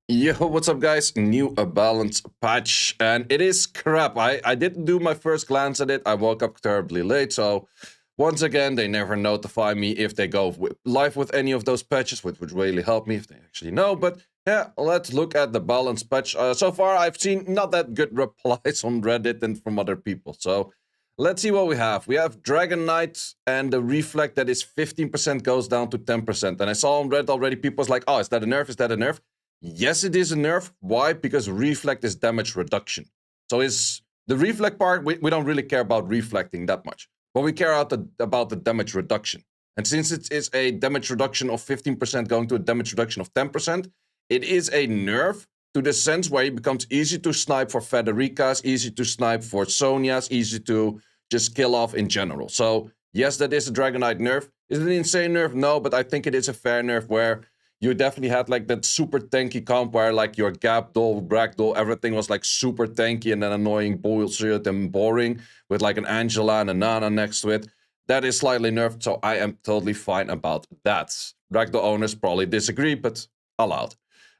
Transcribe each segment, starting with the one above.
Yo, what's up, guys? New balance patch, and it is crap. I didn't do my first glance at it. I woke up terribly late, so once again, they never notify me if they go live with any of those patches, which would really help me if they actually know. But yeah, let's look at the balance patch. So far, I've seen not that good replies on Reddit and from other people. So let's see what we have. We have Dragon Knight, and the reflect that is 15% goes down to 10%. And I saw on Reddit already people was like, oh, is that a nerf? Is that a nerf? Yes, it is a nerf. Why? Because reflect is damage reduction. So is the reflect part, we don't really care about reflecting that much. But we care about the damage reduction. And since it is a damage reduction of 15% going to a damage reduction of 10%, it is a nerf to the sense where it becomes easy to snipe for Federica's, easy to snipe for Sonia's, easy to just kill off in general. So yes, that is a Dragon Knight nerf. Is it an insane nerf? No, but I think it is a fair nerf where you definitely had like that super tanky comp where like your gap doll, ragdoll, everything was like super tanky and then annoying bullshit and boring with like an Angela and a Nana next to it. That is slightly nerfed, so I am totally fine about that. Ragdoll owners probably disagree, but allowed.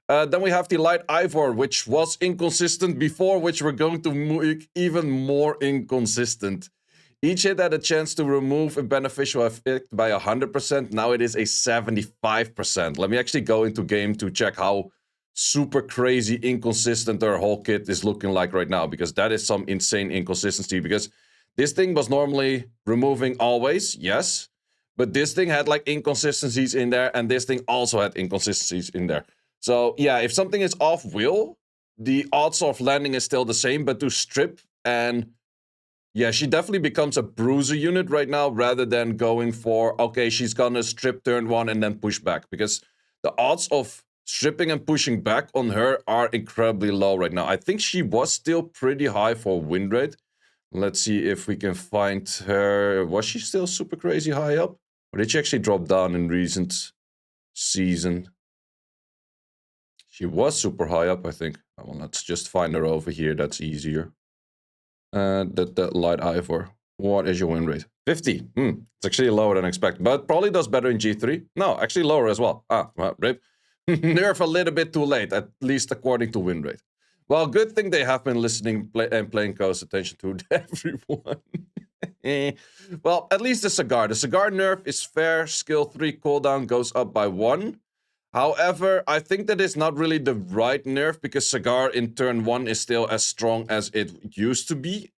Then we have the light Ivor, which was inconsistent before, which we're going to make even more inconsistent. Each hit had a chance to remove a beneficial effect by 100%. Now it is a 75%. Let me actually go into game to check how super crazy inconsistent their whole kit is looking like right now, because that is some insane inconsistency. Because this thing was normally removing always, yes, but this thing had like inconsistencies in there, and this thing also had inconsistencies in there. So yeah, if something is off will, the odds of landing is still the same, but to strip and yeah, she definitely becomes a bruiser unit right now rather than going for, okay, she's gonna strip turn one and then push back. Because the odds of stripping and pushing back on her are incredibly low right now. I think she was still pretty high for win rate. Let's see if we can find her. Was she still super crazy high up? Or did she actually drop down in recent season? She was super high up, I think. Well, let's just find her over here. That's easier. That light Ivor. What is your win rate? 50. It's actually lower than expected, but probably does better in G3. No, actually lower as well. Well, rip. Nerf a little bit too late, at least according to win rate. Well, good thing they have been listening and paying close attention to everyone. Well, at least the cigar. The cigar nerf is fair. Skill 3 cooldown goes up by 1. However, I think that is not really the right nerf because Cigar in turn 1 is still as strong as it used to be.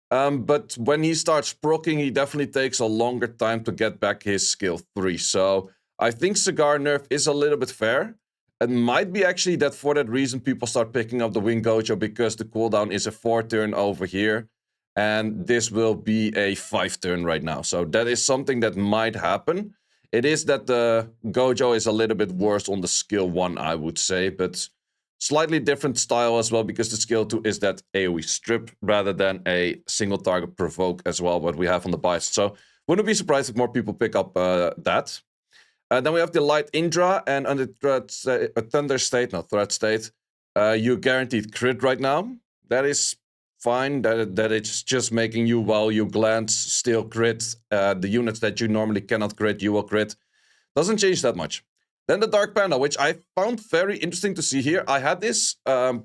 But when he starts proccing, he definitely takes a longer time to get back his skill 3. So I think Cigar nerf is a little bit fair. It might be actually that for that reason people start picking up the Wing Gojo because the cooldown is a 4 turn over here. And this will be a 5 turn right now. So that is something that might happen. It is that the Gojo is a little bit worse on the skill 1, I would say, but slightly different style as well, because the skill 2 is that AoE strip rather than a single target provoke as well, what we have on the Bison. So wouldn't be surprised if more people pick up that. Then we have the light Indra, and under Thunder State, not Threat State, you guaranteed crit right now. That is fine, that it's just making you, while you glance, still crit. The units that you normally cannot crit, you will crit. Doesn't change that much. Then the Dark Panda, which I found very interesting to see here. I had this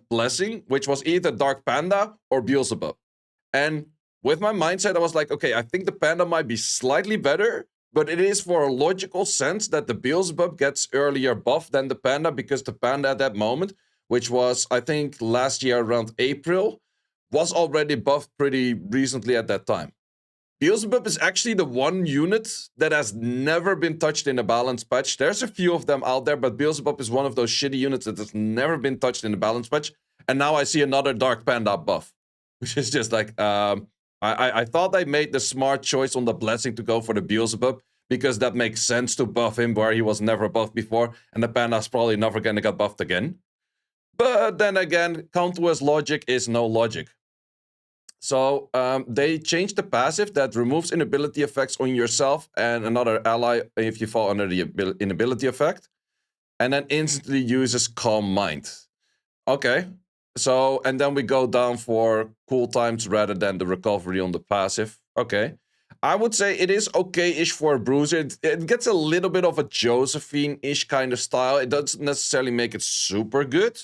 blessing, which was either Dark Panda or Beelzebub. And with my mindset, I was like, okay, I think the Panda might be slightly better, but it is for a logical sense that the Beelzebub gets earlier buff than the Panda, because the Panda at that moment, which was, I think, last year around April, was already buffed pretty recently at that time. Beelzebub is actually the one unit that has never been touched in a balance patch. There's a few of them out there, but Beelzebub is one of those shitty units that has never been touched in a balance patch. And now I see another Dark Panda buff, which is just like, I thought I made the smart choice on the blessing to go for the Beelzebub, because that makes sense to buff him where he was never buffed before, and the Panda's probably never gonna get buffed again. But then again, countless logic is no logic. So they changed the passive that removes inability effects on yourself and another ally if you fall under the inability effect, and then instantly uses Calm Mind. Okay, so, and then we go down for cool times rather than the recovery on the passive. Okay, I would say it is okay-ish for a bruiser. It gets a little bit of a Josephine-ish kind of style. It doesn't necessarily make it super good,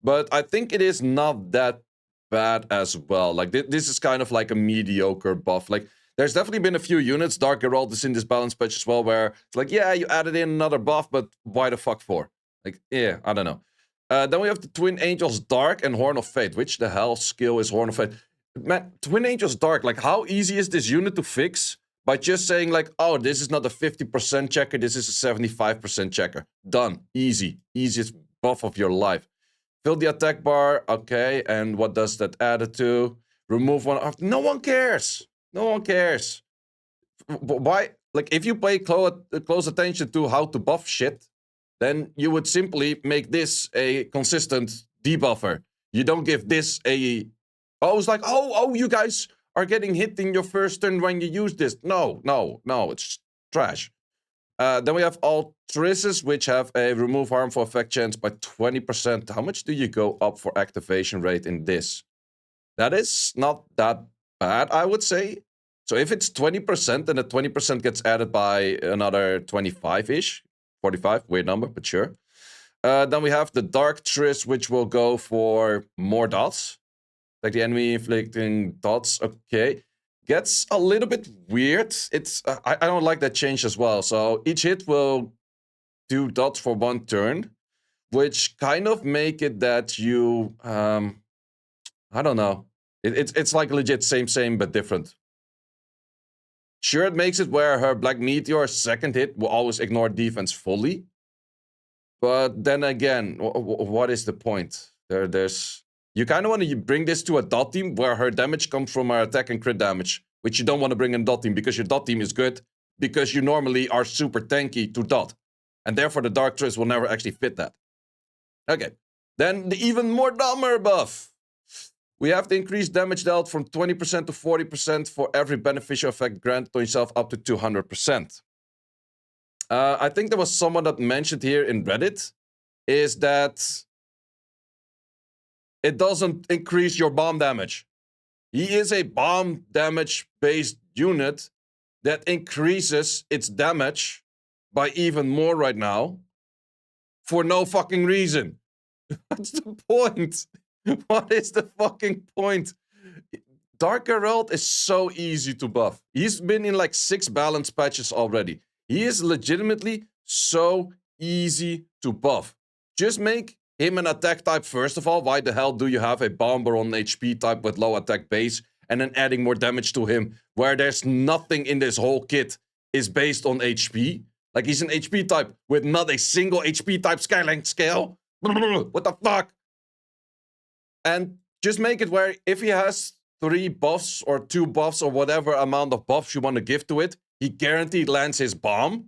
but I think it is not that bad as well. Like, this is kind of like a mediocre buff. Like, there's definitely been a few units, Dark Geralt is in this balance patch as well, where it's like, yeah, you added in another buff, but why the fuck for? Like, yeah, I don't know. Then we have the Twin Angels Dark and Horn of Fate. Which the hell skill is Horn of Fate? Man, Twin Angels Dark, like, how easy is this unit to fix? By just saying, like, oh, this is not a 50% checker, this is a 75% checker. Done. Easy. Easiest buff of your life. Fill the attack bar. Okay, and what does that add it to? Remove one. No one cares. No one cares. Why? Like, if you pay close attention to how to buff shit, then you would simply make this a consistent debuffer. You don't give this a... Oh, it's like, oh, you guys are getting hit in your first turn when you use this. No, it's trash. Then we have Altruises, which have a remove harmful effect chance by 20%. How much do you go up for activation rate in this? That is not that bad, I would say. So if it's 20%, then the 20% gets added by another 25-ish. 45, weird number, but sure. Then we have the Dark Tris, which will go for more dots. Like the enemy inflicting dots. Okay. Gets a little bit weird. It's I don't like that change as well. So each hit will do dots for one turn, which kind of make it that you I don't know. It's like legit same but different. Sure, it makes it where her Black Meteor second hit will always ignore defense fully. But then again, what is the point? There's... You kind of want to bring this to a dot team where her damage comes from her attack and crit damage, which you don't want to bring in dot team because your dot team is good because you normally are super tanky to dot. And therefore the Dark Tris will never actually fit that. Okay. Then the even more dumber buff. We have the increased damage dealt from 20% to 40% for every beneficial effect granted to yourself up to 200%. I think there was someone that mentioned here in Reddit is that it doesn't increase your bomb damage. He is a bomb damage based unit that increases its damage by even more right now for no fucking reason. What's the point? What is the fucking point? Dark Geralt is so easy to buff. He's been in like 6 balance patches already. He is legitimately so easy to buff. Just make him an attack type first of all. Why the hell do you have a bomber on HP type with low attack base and then adding more damage to him where there's nothing in this whole kit is based on HP? Like, he's an HP type with not a single HP type skyline scale? What the fuck? And just make it where if he has 3 buffs or 2 buffs or whatever amount of buffs you want to give to it, he guaranteed lands his bomb.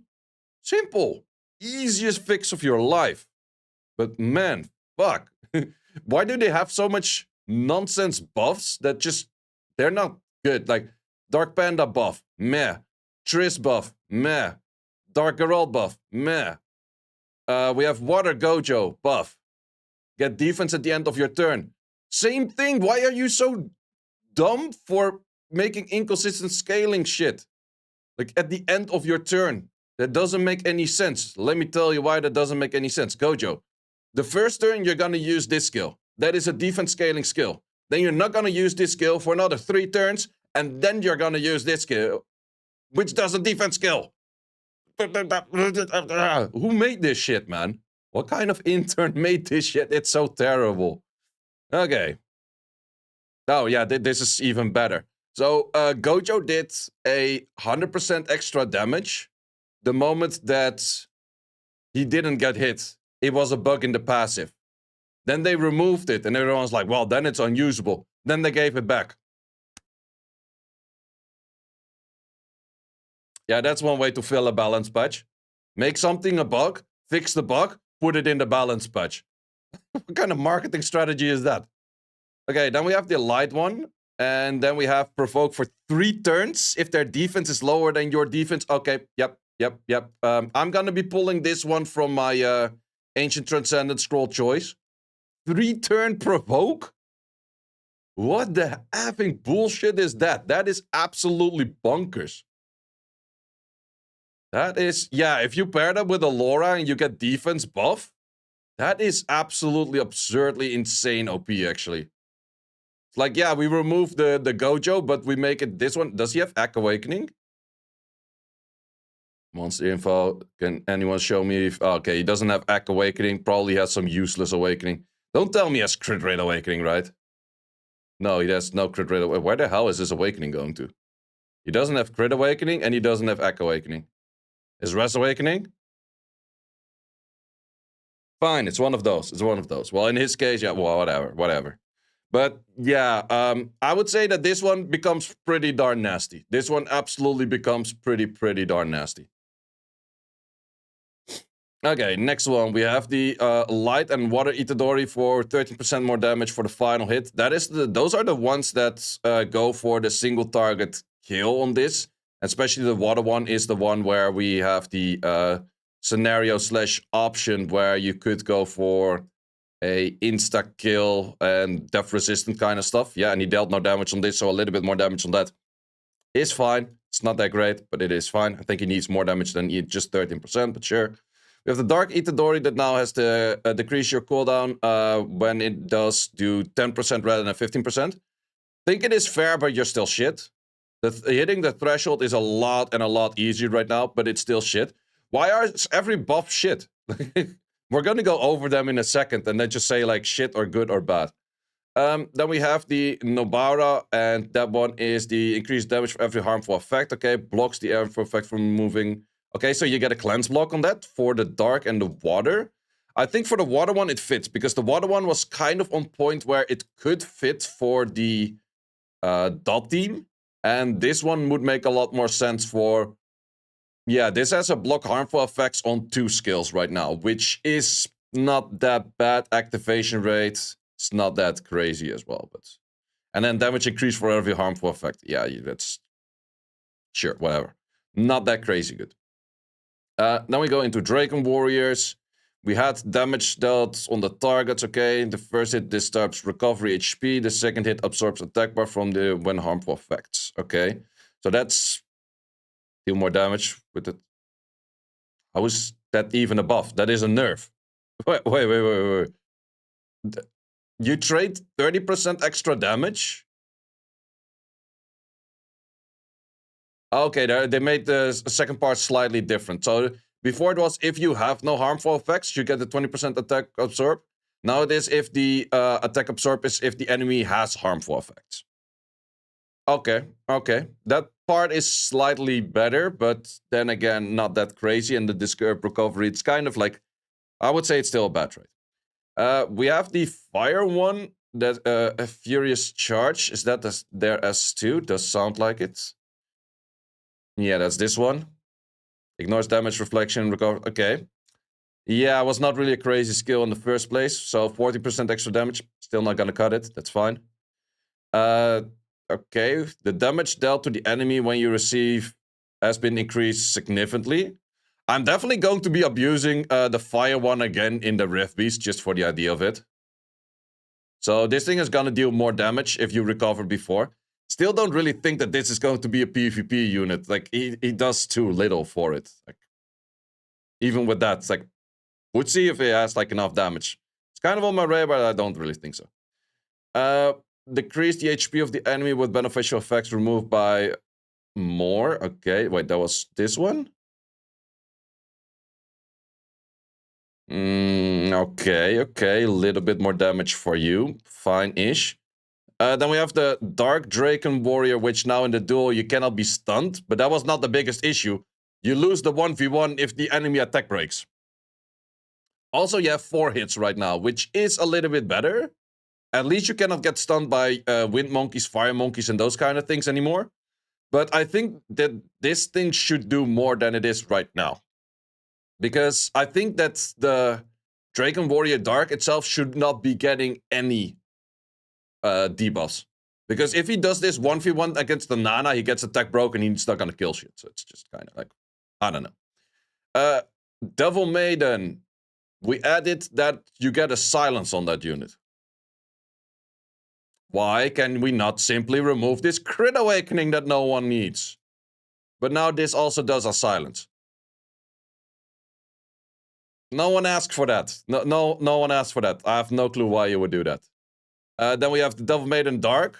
Simple. Easiest fix of your life. But man, fuck. Why do they have so much nonsense buffs that just... They're not good. Like, Dark Panda buff. Meh. Triss buff. Meh. Dark Geralt buff. Meh. We have Water Gojo buff. Get defense at the end of your turn. Same thing. Why are you so dumb for making inconsistent scaling shit? Like, at the end of your turn. That doesn't make any sense. Let me tell you why that doesn't make any sense. Gojo. The first turn, you're gonna use this skill. That is a defense scaling skill. Then you're not gonna use this skill for another 3 turns. And then you're gonna use this skill, which does a defense skill. Who made this shit, man? What kind of intern made this shit? It's so terrible. Okay. Oh, yeah, this is even better. So, Gojo did a 100% extra damage the moment that he didn't get hit. It was a bug in the passive. Then they removed it, and everyone's like, well, then it's unusable. Then they gave it back. Yeah, that's one way to fill a balance patch. Make something a bug, fix the bug, put it in the balance patch. What kind of marketing strategy is that? Okay, then we have the light one. And then we have provoke for 3 turns if their defense is lower than your defense. Okay, yep. I'm gonna be pulling this one from my Ancient Transcendent Scroll choice. 3-turn provoke? What the effing bullshit is that? That is absolutely bonkers. That is, yeah, if you pair that with a Laura and you get defense buff, that is absolutely absurdly insane OP, actually. It's like, yeah, we remove the Gojo, but we make it this one. Does he have Act Awakening? Monster info. Can anyone show me if... Okay, he doesn't have Act Awakening. Probably has some useless Awakening. Don't tell me he has Crit Rate Awakening, right? No, he has no Crit Rate Awakening. Where the hell is his Awakening going to? He doesn't have Crit Awakening, and he doesn't have Act Awakening. Is Res Awakening? Fine, it's one of those. It's one of those. Well, in his case, yeah, well, whatever. But yeah, I would say that this one becomes pretty darn nasty. This one absolutely becomes pretty darn nasty. Okay, next one. We have the Light and Water Itadori for 13% more damage for the final hit. That is those are the ones that go for the single target kill on this. Especially the water one is the one where we have the scenario / option where you could go for a insta kill and death resistant kind of stuff. Yeah, and he dealt no damage on this, so a little bit more damage on that is fine. It's not that great, but it is fine. I think he needs more damage than just 13%, but sure. We have the Dark Itadori that now has to decrease your cooldown when it does do 10% rather than 15%. Think it is fair, but you're still shit. Hitting the threshold is a lot easier right now, but it's still shit. Why is every buff shit? We're gonna go over them in a second and then just say like shit or good or bad. Then we have the Nobara, and that one is the increased damage for every harmful effect. Okay, blocks the harmful effect from moving. Okay, so you get a cleanse block on that for the dark and the water. I think for the water one it fits, because the water one was kind of on point where it could fit for the dot team. And this one would make a lot more sense for... Yeah, this has a block harmful effects on 2 skills right now, which is not that bad. Activation rate, it's not that crazy as well, but... And then damage increase for every harmful effect. Yeah, that's... Sure, whatever. Not that crazy good. Then we go into Dragon Warriors. We had damage dealt on the targets, okay. The first hit disturbs recovery HP. The second hit absorbs attack bar from the when harmful effects, okay. So that's... Deal more damage with it. How is that even a buff? That is a nerf. Wait. You trade 30% extra damage? Okay, they made the second part slightly different. So before it was if you have no harmful effects, you get the 20% attack absorb. Now it is if the attack absorb is if the enemy has harmful effects. Okay. That part is slightly better, but then again, not that crazy. And the disturb recovery, it's kind of like, I would say it's still a bad trade. We have the fire one, that a furious charge. Is that their S2? Does sound like it. Yeah, that's this one. Ignores damage, reflection, recover. Okay. Yeah, it was not really a crazy skill in the first place. So 40% extra damage. Still not gonna cut it. That's fine. Okay. The damage dealt to the enemy when you receive has been increased significantly. I'm definitely going to be abusing the fire one again in the Rift Beast just for the idea of it. So this thing is gonna deal more damage if you recover before. Still don't really think that this is going to be a PvP unit. Like, he does too little for it. Like, even with that, it's like, we'll see if he has like enough damage. It's kind of on my radar, but I don't really think so. Decrease the HP of the enemy with beneficial effects removed by more. Okay, wait, that was this one? Okay, a little bit more damage for you. Fine-ish. Then we have the Dark Draken Warrior, which now in the duel you cannot be stunned, but that was not the biggest issue. You lose the 1v1 if the enemy attack breaks. Also, you have 4 hits right now, which is a little bit better. At least you cannot get stunned by wind monkeys, fire monkeys, and those kind of things anymore. But I think that this thing should do more than it is right now. Because I think that the Dragon Warrior Dark itself should not be getting any debuffs. Because if he does this 1v1 against the Nana, he gets attack broken, he's not gonna kill shit. So it's just kind of like, I don't know. Devil Maiden. We added that you get a silence on that unit. Why can we not simply remove this crit awakening that no one needs? But now this also does a silence. No one asked for that. No one asked for that. I have no clue why you would do that. Then we have the Devil Maiden Dark,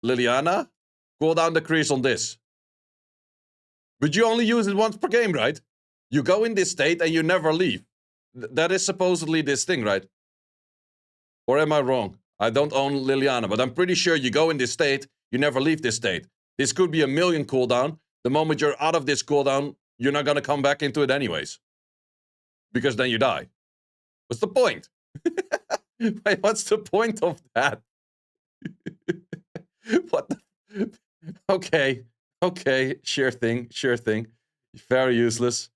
Liliana. Cooldown decrease on this. But you only use it once per game, right? You go in this state and you never leave. That is supposedly this thing, right? Or am I wrong? I don't own Liliana, but I'm pretty sure you go in this state, you never leave this state. This could be a million cooldown. The moment you're out of this cooldown, you're not gonna come back into it anyways. Because then you die. What's the point? Wait, what's the point of that? What the... Okay, sure thing. Very useless.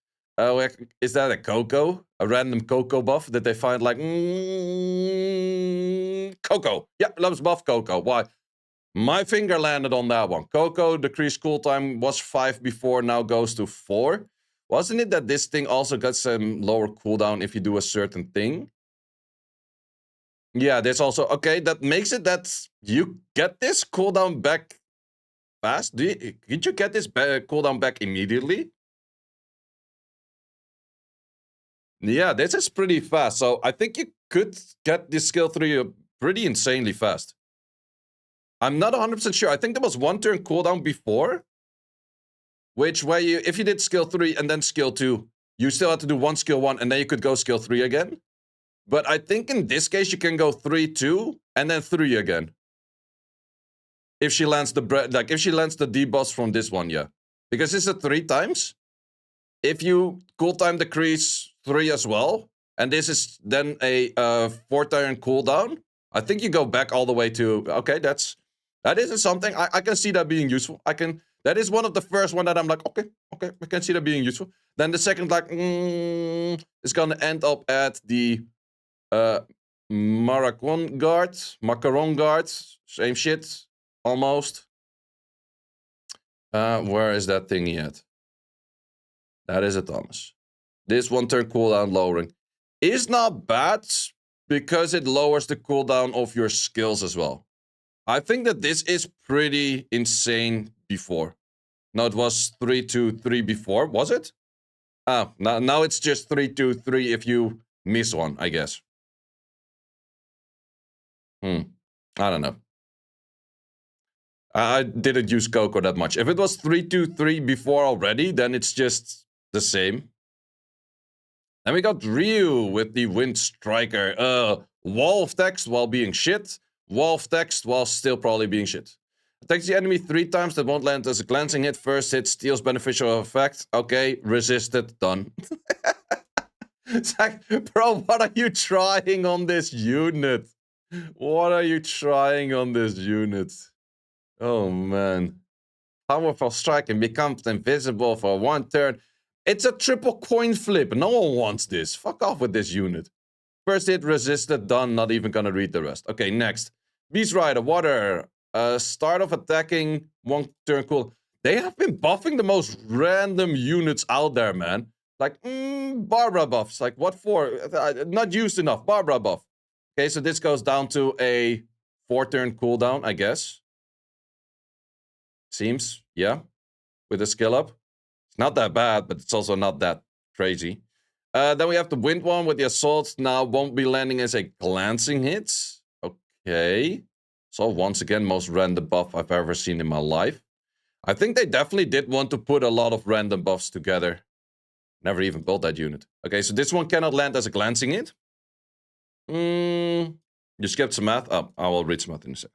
Is that a Coco? A random Coco buff that they find like... Coco! Yeah, loves buff Coco. Why? My finger landed on that one. Coco, decreased cooltime, was 5 before, now goes to 4. Wasn't it that this thing also got some lower cooldown if you do a certain thing? Yeah, there's also... Okay, that makes it that you get this cooldown back fast. Did you get this cooldown back immediately? Yeah, this is pretty fast. So I think you could get this skill 3 pretty insanely fast. I'm not 100% sure. I think there was 1 turn cooldown before. Which way you... If you did skill 3 and then skill 2, you still had to do 1 skill 1 and then you could go skill 3 again. But I think in this case you can go 3, 2, and then 3 again. If she lands the if she lands the debuffs from this one, yeah. Because it's a 3 times. If you cooltime decrease 3 as well, and this is then a 4 turn cooldown, I think you go back all the way to... Okay, that isn't something... I can see that being useful. That is one of the first one that I'm like, okay, I can see that being useful. Then the second, like, is gonna end up at the Macaron guard, same shit, almost. Where is that thing yet? That is a Thomas. This 1 turn cooldown lowering is not bad because it lowers the cooldown of your skills as well. I think that this is pretty insane before. No, it was 3, 2, 3 before, was it? Oh, now it's just 3, 2, 3 if you miss one, I guess. I don't know. I didn't use Coco that much. If it was 3, 2, 3 before already, then it's just the same. Then we got Ryu with the Wind Striker. Wall of text while being shit. Wall of text while still probably being shit. Attacks the enemy 3 times that won't land as a glancing hit. First hit steals beneficial effect. Okay, resisted. Done. It's like, bro, what are you trying on this unit? What are you trying on this unit? Oh, man. Powerful strike and becomes invisible for 1 turn. It's a triple coin flip. No one wants this. Fuck off with this unit. First hit, resisted, done. Not even gonna read the rest. Okay, next. Beast Rider, Water. Start of attacking, 1 turn cool. They have been buffing the most random units out there, man. Like, Barbara buffs. Like, what for? Not used enough. Barbara buff. Okay, so this goes down to a 4 turn cooldown, I guess. Seems, yeah. With a skill up. It's not that bad, but it's also not that crazy. Then we have the Wind one with the Assault. Now won't be landing as a glancing hit. Okay. So once again, most random buff I've ever seen in my life. I think they definitely did want to put a lot of random buffs together. Never even built that unit. Okay, so this one cannot land as a glancing hit. You skipped some math. Oh, I will read some math in a sec.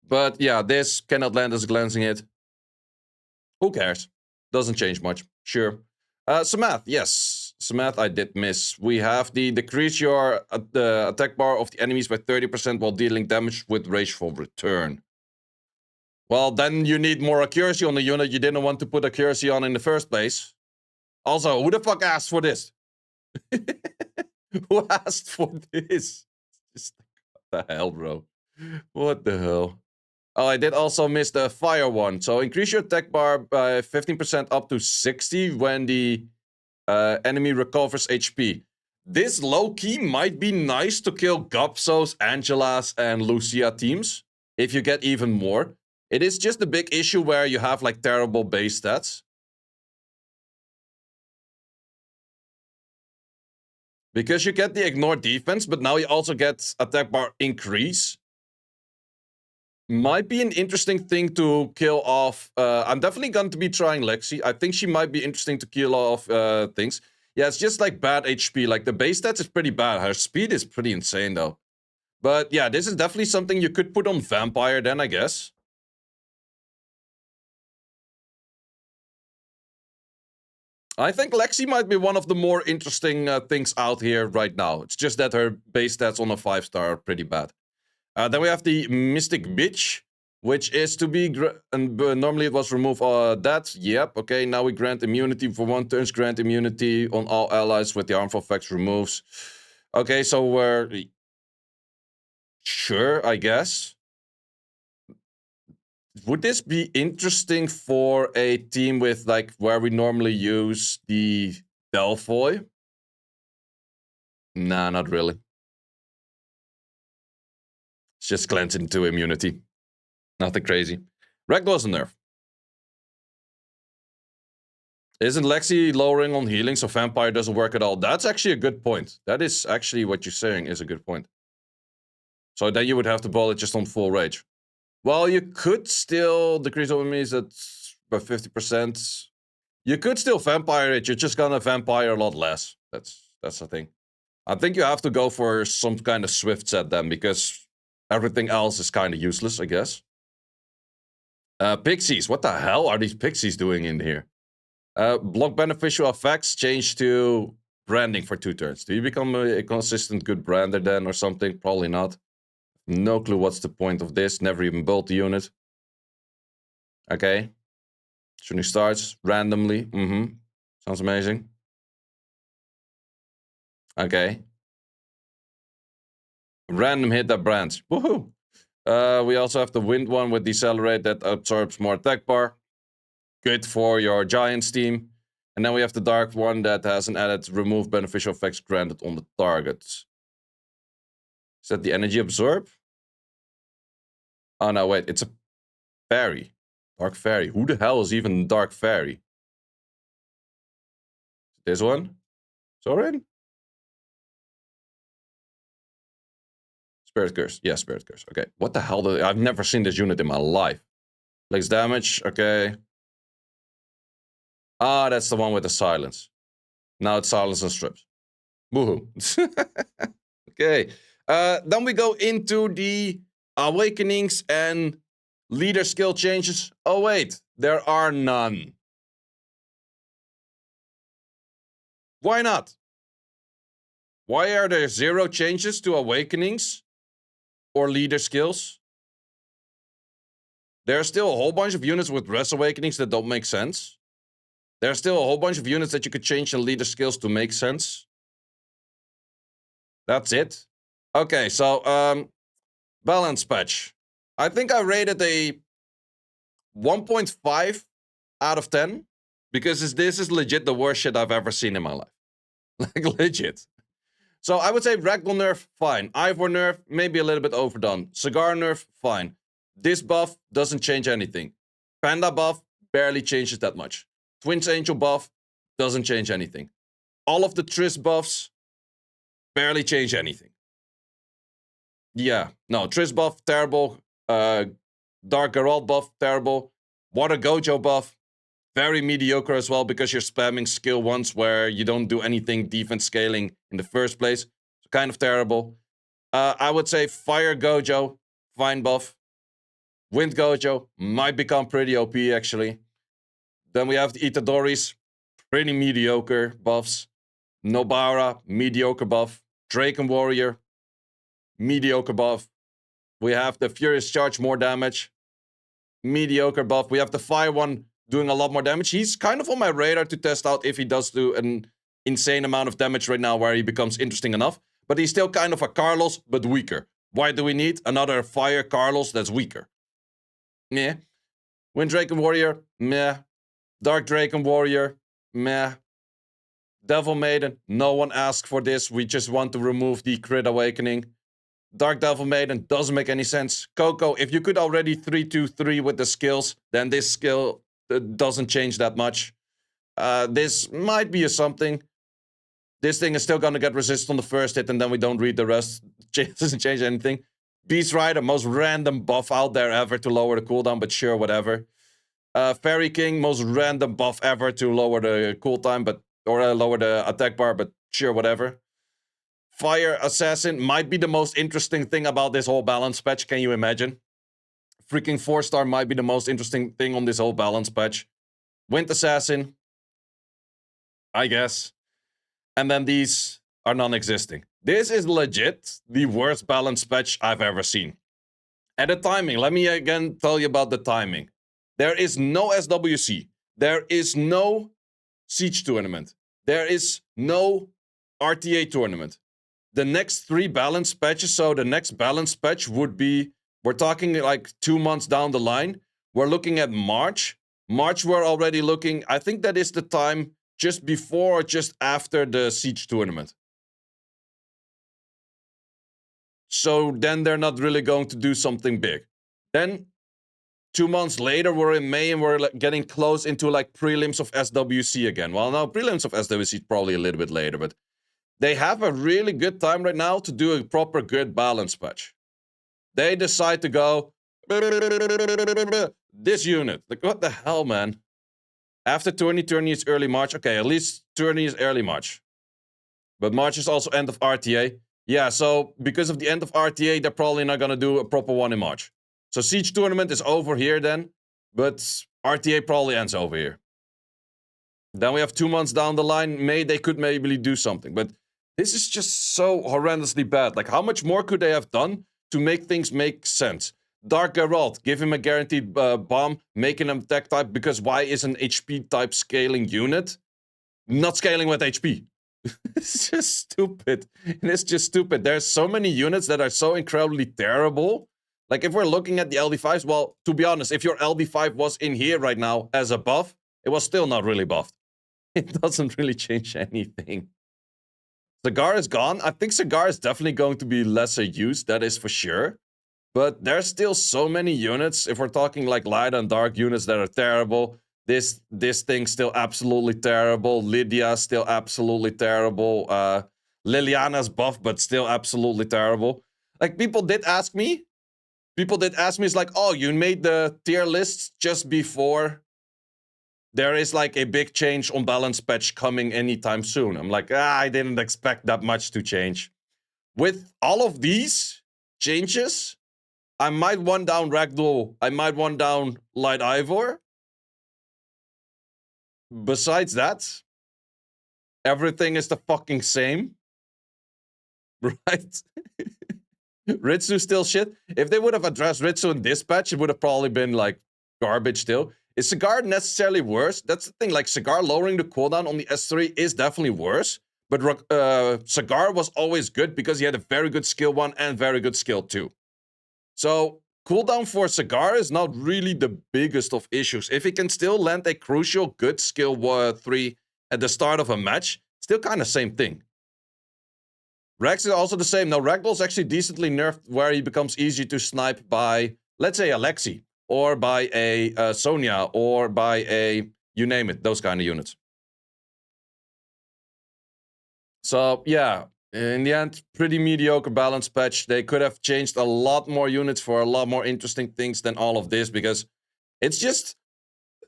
But yeah, this cannot land as a glancing hit. Who cares? Doesn't change much. Sure. Samath, yes. Samath, I did miss. We have the decrease your the attack bar of the enemies by 30% while dealing damage with rageful return. Well, then you need more accuracy on the unit you didn't want to put accuracy on in the first place. Also, who the fuck asked for this? Who asked for this? Just, what the hell, bro? What the hell? Oh, I did also miss the fire one. So increase your attack bar by 15% up to 60 when the enemy recovers HP. this low-key might be nice to kill Gopsos, Angelas, and Lucia teams, if you get even more. It is just a big issue where you have, like, terrible base stats. Because you get the ignore defense, but now you also get attack bar increase. Might be an interesting thing to kill off. I'm definitely going to be trying Lexi. I think she might be interesting to kill off things. Yeah, it's just like bad HP. Like the base stats is pretty bad. Her speed is pretty insane though. But yeah, this is definitely something you could put on Vampire then, I guess. I think Lexi might be one of the more interesting things out here right now. It's just that her base stats on a 5-star are pretty bad. Then we have the Mystic Bitch, which is to be... normally it was remove that. Yep, okay. Now we grant immunity for 1 turn. Grant immunity on all allies with the harmful effects removes. Okay, so we're... Sure, I guess. Would this be interesting for a team with, like, where we normally use the Delphoy? Nah, not really. It's just cleanse into immunity. Nothing crazy. Ragdoll's a nerf. Isn't Lexi lowering on healing so Vampire doesn't work at all? That's actually a good point. That is actually what you're saying is a good point. So then you would have to ball it just on full rage. Well, you could still decrease enemies at by 50%. You could still Vampire it, you're just gonna Vampire a lot less. That's the thing. I think you have to go for some kind of Swift set then, because everything else is kind of useless, I guess. Pixies, what the hell are these Pixies doing in here? Block beneficial effects, change to branding for 2 turns. Do you become a consistent good brander then or something? Probably not. No clue what's the point of this. Never even built the unit. Okay. Shooting starts randomly. Sounds amazing. Okay. Random hit that branch. Woohoo! We also have the wind one with decelerate that absorbs more attack bar. Good for your Giants team. And then we have the dark one that has an added remove beneficial effects granted on the targets. Is that the energy absorb? Oh no, wait, it's a fairy. Dark fairy. Who the hell is even dark fairy? This one? Sorin? Spirit curse. Yeah, spirit curse. Okay. What the hell? I've never seen this unit in my life. Flex damage. Okay. Ah, that's the one with the silence. Now it's silence and strips. Woohoo. Okay. Then we go into the awakenings and leader skill changes. Oh wait, there are none. Why not? Why are there 0 changes to awakenings or leader skills? There are still a whole bunch of units with rest awakenings that don't make sense. There are still a whole bunch of units that you could change in leader skills to make sense. That's it. Okay, so balance patch. I think I rated a 1.5 out of 10 because this is legit the worst shit I've ever seen in my life. Like legit. So I would say Ragdoll nerf, fine. Ivor nerf, maybe a little bit overdone. Cigar nerf, fine. This buff doesn't change anything. Panda buff barely changes that much. Twins Angel buff doesn't change anything. All of the Triss buffs barely change anything. Yeah, no, Triss buff, terrible. Dark Geralt buff, terrible. Water Gojo buff, very mediocre as well because you're spamming skill once where you don't do anything defense scaling in the first place. So kind of terrible. I would say Fire Gojo, fine buff. Wind Gojo might become pretty OP actually. Then we have the Itadoris, pretty mediocre buffs. Nobara, mediocre buff. Draken Warrior, mediocre buff. We have the Furious Charge, more damage. Mediocre buff. We have the Fire one doing a lot more damage. He's kind of on my radar to test out if he does do an insane amount of damage right now where he becomes interesting enough. But he's still kind of a Carlos, but weaker. Why do we need another Fire Carlos that's weaker? Meh. Wind Draken Warrior, meh. Dark Draken Warrior, meh. Devil Maiden, no one asked for this. We just want to remove the crit awakening. Dark Devil Maiden doesn't make any sense. Coco, if you could already 3-2-3 with the skills, then this skill doesn't change that much. This might be a something. This thing is still going to get resist on the first hit, and then we don't read the rest. Doesn't change anything. Beast Rider, most random buff out there ever to lower the cooldown, but sure, whatever. Fairy King, most random buff ever to lower the cooldown, or lower the attack bar, but sure, whatever. Fire Assassin might be the most interesting thing about this whole balance patch. Can you imagine? Freaking 4-star might be the most interesting thing on this whole balance patch. Wind Assassin, I guess. And then these are non-existing. This is legit the worst balance patch I've ever seen. And the timing, let me again tell you about the timing. There is no SWC. There is no Siege tournament. There is no RTA tournament. The next 3 balance patches, so the next balance patch would be, we're talking like 2 months down the line. We're looking at March. March, we're already looking, I think that is the time just before or just after the Siege tournament. So then they're not really going to do something big. Then 2 months later, we're in May and we're getting close into like prelims of SWC again. Well, now prelims of SWC is probably a little bit later, but they have a really good time right now to do a proper good balance patch. They decide to go this unit. Like, what the hell, man? After tourney is early March. Okay, at least tourney is early March. But March is also end of RTA. Yeah, so because of the end of RTA, they're probably not going to do a proper one in March. So Siege tournament is over here then, but RTA probably ends over here. Then we have 2 months down the line. May they could maybe do something, but this is just so horrendously bad. Like, how much more could they have done to make things make sense? Dark Geralt, give him a guaranteed bomb, make him attack type, because why is an HP type scaling unit not scaling with HP? It's just stupid. It's just stupid. There's so many units that are so incredibly terrible. Like, if we're looking at the LD5s, well, to be honest, if your LD5 was in here right now as a buff, it was still not really buffed. It doesn't really change anything. Cigar is gone. I think Cigar is definitely going to be lesser used, that is for sure. But there's still so many units, if we're talking like light and dark units, that are terrible. This thing's still absolutely terrible. Lydia's still absolutely terrible. Liliana's buff, but still absolutely terrible. Like, people did ask me, it's like, oh, you made the tier lists just before there is like a big change on balance patch coming anytime soon. I'm like, I didn't expect that much to change. With all of these changes, I might one down Ragdoll. I might one down Light Ivor. Besides that, everything is the fucking same. Right? Ritsu still shit. If they would have addressed Ritsu in this patch, it would have probably been like garbage still. Is Cigar necessarily worse? That's the thing. Like, Cigar lowering the cooldown on the S3 is definitely worse. But Cigar was always good because he had a very good skill 1 and very good skill 2. So cooldown for Cigar is not really the biggest of issues. If he can still land a crucial good skill 3 at the start of a match, still kind of same thing. Rex is also the same. Now, Ragdoll's actually decently nerfed where he becomes easy to snipe by, let's say, a Lexi, or by a Sonya, or by a, you name it, those kind of units. So, yeah, in the end, pretty mediocre balance patch. They could have changed a lot more units for a lot more interesting things than all of this, because it's just,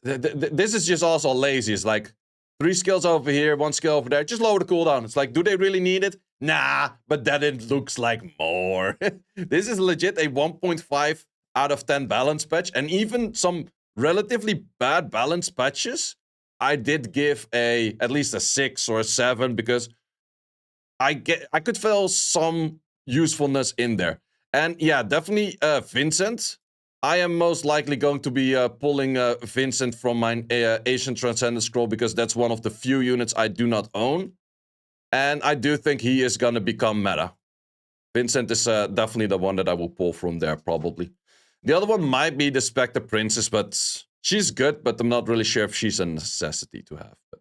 this is just also lazy. It's like 3 skills over here, 1 skill over there. Just lower the cooldown. It's like, do they really need it? Nah, but then it looks like more. This is legit a 1.5 out of 10 balance patch, and even some relatively bad balance patches, I did give at least a 6 or a 7, because I could feel some usefulness in there. And yeah, definitely Vincent. I am most likely going to be pulling Vincent from my Asian Transcendent Scroll, because that's one of the few units I do not own. And I do think he is going to become meta. Vincent is definitely the one that I will pull from there, probably. The other one might be the Spectre Princess, but she's good, but I'm not really sure if she's a necessity to have. But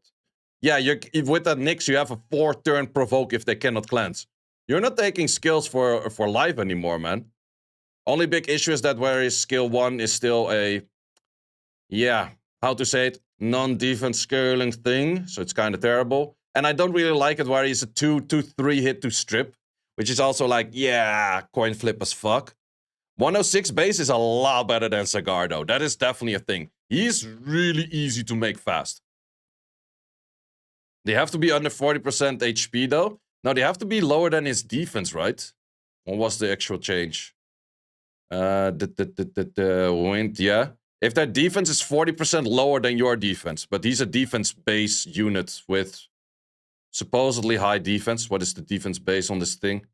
Yeah, with that Nyx, you have a 4-turn provoke if they cannot cleanse. You're not taking skills for life anymore, man. Only big issue is that where his skill 1 is still a, yeah, how to say it, non-defense scaling thing, so it's kind of terrible. And I don't really like it where he's a 2-3 hit to strip, which is also like, yeah, coin flip as fuck. 106 base is a lot better than Cigar, though. That is definitely a thing. He's really easy to make fast. They have to be under 40% HP, though. No, they have to be lower than his defense, right? What was the actual change? Wind, yeah. If their defense is 40% lower than your defense, but he's a defense base unit with supposedly high defense. What is the defense base on this thing?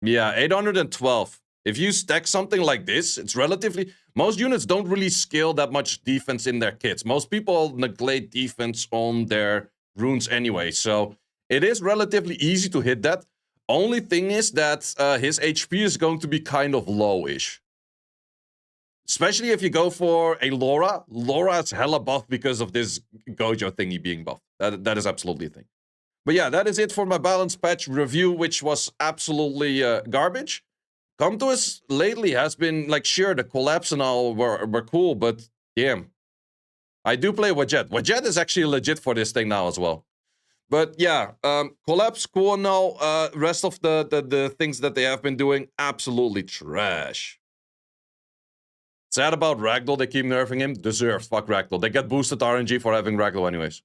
Yeah, 812. If you stack something like this, it's relatively... Most units don't really scale that much defense in their kits. Most people neglect defense on their runes anyway, so it is relatively easy to hit that. Only thing is that his HP is going to be kind of low-ish. Especially if you go for a Laura. Laura is hella buffed because of this Gojo thingy being buffed. That is absolutely a thing. But yeah, that is it for my balance patch review, which was absolutely garbage. Come to us lately has been like, sure, the collapse and all were cool, but damn. I do play Wajet. Wajet is actually legit for this thing now as well. But yeah, collapse, cool and all. Rest of the things that they have been doing, absolutely trash. Sad about Ragdoll, they keep nerfing him. Deserved, fuck Ragdoll. They get boosted RNG for having Ragdoll anyways.